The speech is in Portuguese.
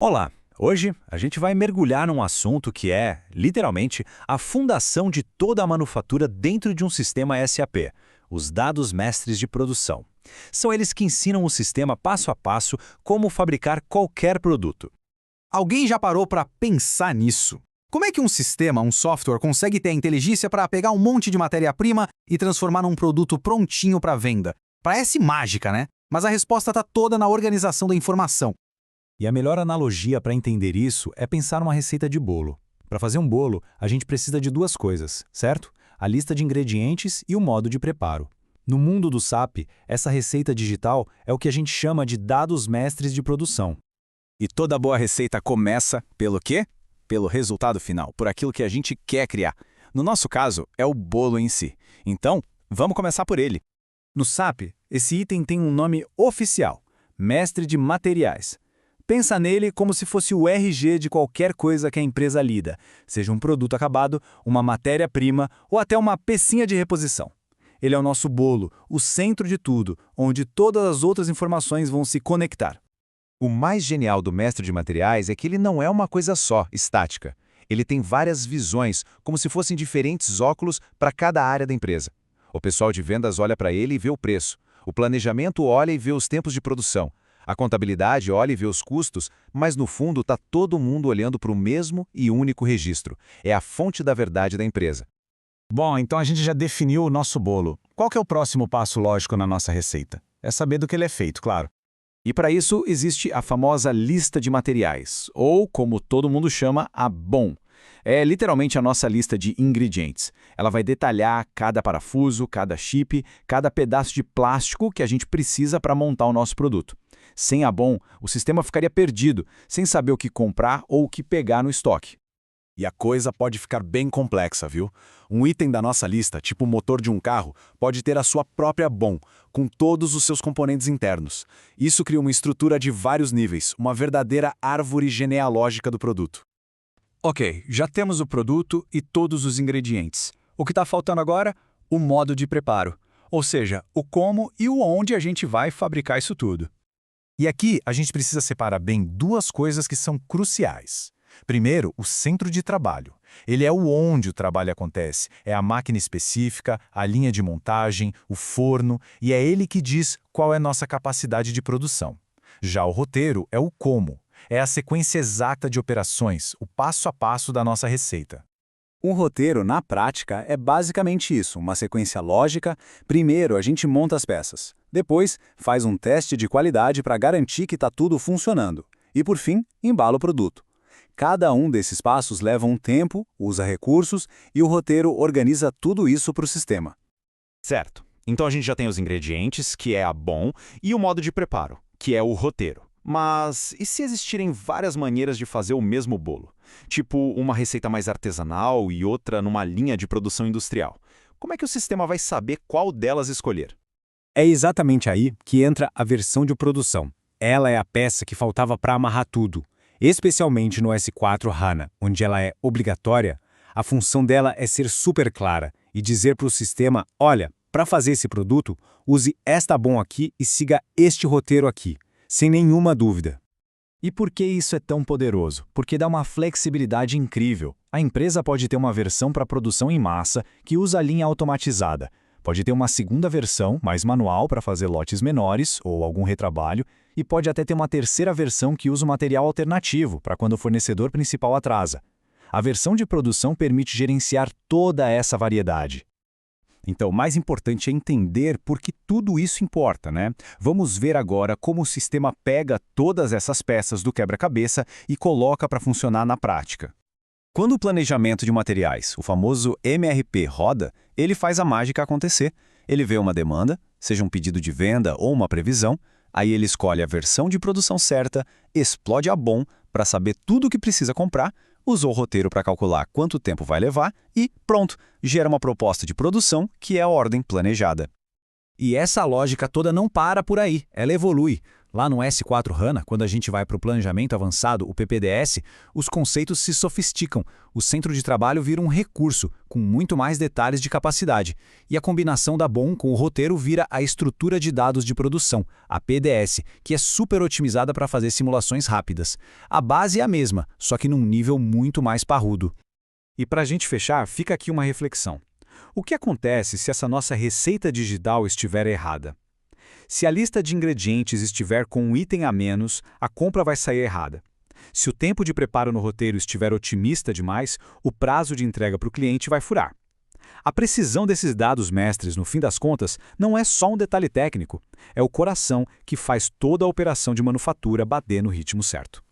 Olá! Hoje a gente vai mergulhar num assunto que é, literalmente, a fundação de toda a manufatura dentro de um sistema SAP, os dados mestres de produção. São eles que ensinam o sistema passo a passo como fabricar qualquer produto. Alguém já parou para pensar nisso? Como é que um sistema, um software, consegue ter a inteligência para pegar um monte de matéria-prima e transformar num produto prontinho para venda? Parece mágica, né? Mas a resposta está toda na organização da informação. E a melhor analogia para entender isso é pensar numa receita de bolo. Para fazer um bolo, a gente precisa de duas coisas, certo? A lista de ingredientes e o modo de preparo. No mundo do SAP, essa receita digital é o que a gente chama de dados mestres de produção. E toda boa receita começa pelo quê? Pelo resultado final, por aquilo que a gente quer criar. No nosso caso, é o bolo em si. Então, vamos começar por ele. No SAP, esse item tem um nome oficial, mestre de materiais. Pensa nele como se fosse o RG de qualquer coisa que a empresa lida, seja um produto acabado, uma matéria-prima ou até uma pecinha de reposição. Ele é o nosso bolo, o centro de tudo, onde todas as outras informações vão se conectar. O mais genial do mestre de materiais é que ele não é uma coisa só, estática. Ele tem várias visões, como se fossem diferentes óculos para cada área da empresa. O pessoal de vendas olha para ele e vê o preço. O planejamento olha e vê os tempos de produção. A contabilidade olha e vê os custos, mas no fundo está todo mundo olhando para o mesmo e único registro. É a fonte da verdade da empresa. Bom, então a gente já definiu o nosso bolo. Qual que é o próximo passo lógico na nossa receita? É saber do que ele é feito, claro. E para isso existe a famosa lista de materiais, ou como todo mundo chama, a BOM. É literalmente a nossa lista de ingredientes. Ela vai detalhar cada parafuso, cada chip, cada pedaço de plástico que a gente precisa para montar o nosso produto. Sem a BOM, o sistema ficaria perdido, sem saber o que comprar ou o que pegar no estoque. E a coisa pode ficar bem complexa, viu? Um item da nossa lista, tipo o motor de um carro, pode ter a sua própria BOM, com todos os seus componentes internos. Isso cria uma estrutura de vários níveis, uma verdadeira árvore genealógica do produto. Ok, já temos o produto e todos os ingredientes. O que está faltando agora? O modo de preparo. Ou seja, o como e o onde a gente vai fabricar isso tudo. E aqui a gente precisa separar bem duas coisas que são cruciais. Primeiro, o centro de trabalho. Ele é o onde o trabalho acontece. É a máquina específica, a linha de montagem, o forno, e é ele que diz qual é nossa capacidade de produção. Já o roteiro é o como. É a sequência exata de operações, o passo a passo da nossa receita. Um roteiro, na prática, é basicamente isso, uma sequência lógica. Primeiro, a gente monta as peças. Depois, faz um teste de qualidade para garantir que está tudo funcionando. E, por fim, embala o produto. Cada um desses passos leva um tempo, usa recursos e o roteiro organiza tudo isso para o sistema. Certo. Então a gente já tem os ingredientes, que é a BOM, e o modo de preparo, que é o roteiro. Mas e se existirem várias maneiras de fazer o mesmo bolo? Tipo uma receita mais artesanal e outra numa linha de produção industrial. Como é que o sistema vai saber qual delas escolher? É exatamente aí que entra a versão de produção. Ela é a peça que faltava para amarrar tudo. Especialmente no S/4HANA, onde ela é obrigatória, a função dela é ser super clara e dizer para o sistema, olha, para fazer esse produto, use esta BOM aqui e siga este roteiro aqui, sem nenhuma dúvida. E por que isso é tão poderoso? Porque dá uma flexibilidade incrível. A empresa pode ter uma versão para produção em massa que usa a linha automatizada. Pode ter uma segunda versão, mais manual, para fazer lotes menores ou algum retrabalho, e pode até ter uma terceira versão que usa o material alternativo para quando o fornecedor principal atrasa. A versão de produção permite gerenciar toda essa variedade. Então, o mais importante é entender por que tudo isso importa, né? Vamos ver agora como o sistema pega todas essas peças do quebra-cabeça e coloca para funcionar na prática. Quando o planejamento de materiais, o famoso MRP, roda, ele faz a mágica acontecer. Ele vê uma demanda, seja um pedido de venda ou uma previsão, aí ele escolhe a versão de produção certa, explode a BOM para saber tudo o que precisa comprar, usou o roteiro para calcular quanto tempo vai levar e, pronto, gera uma proposta de produção que é a ordem planejada. E essa lógica toda não para por aí, ela evolui. Lá no S4HANA, quando a gente vai para o planejamento avançado, o PPDS, os conceitos se sofisticam. O centro de trabalho vira um recurso, com muito mais detalhes de capacidade. E a combinação da BOM com o roteiro vira a estrutura de dados de produção, a PDS, que é super otimizada para fazer simulações rápidas. A base é a mesma, só que num nível muito mais parrudo. E para a gente fechar, fica aqui uma reflexão. O que acontece se essa nossa receita digital estiver errada? Se a lista de ingredientes estiver com um item a menos, a compra vai sair errada. Se o tempo de preparo no roteiro estiver otimista demais, o prazo de entrega para o cliente vai furar. A precisão desses dados mestres, no fim das contas, não é só um detalhe técnico, é o coração que faz toda a operação de manufatura bater no ritmo certo.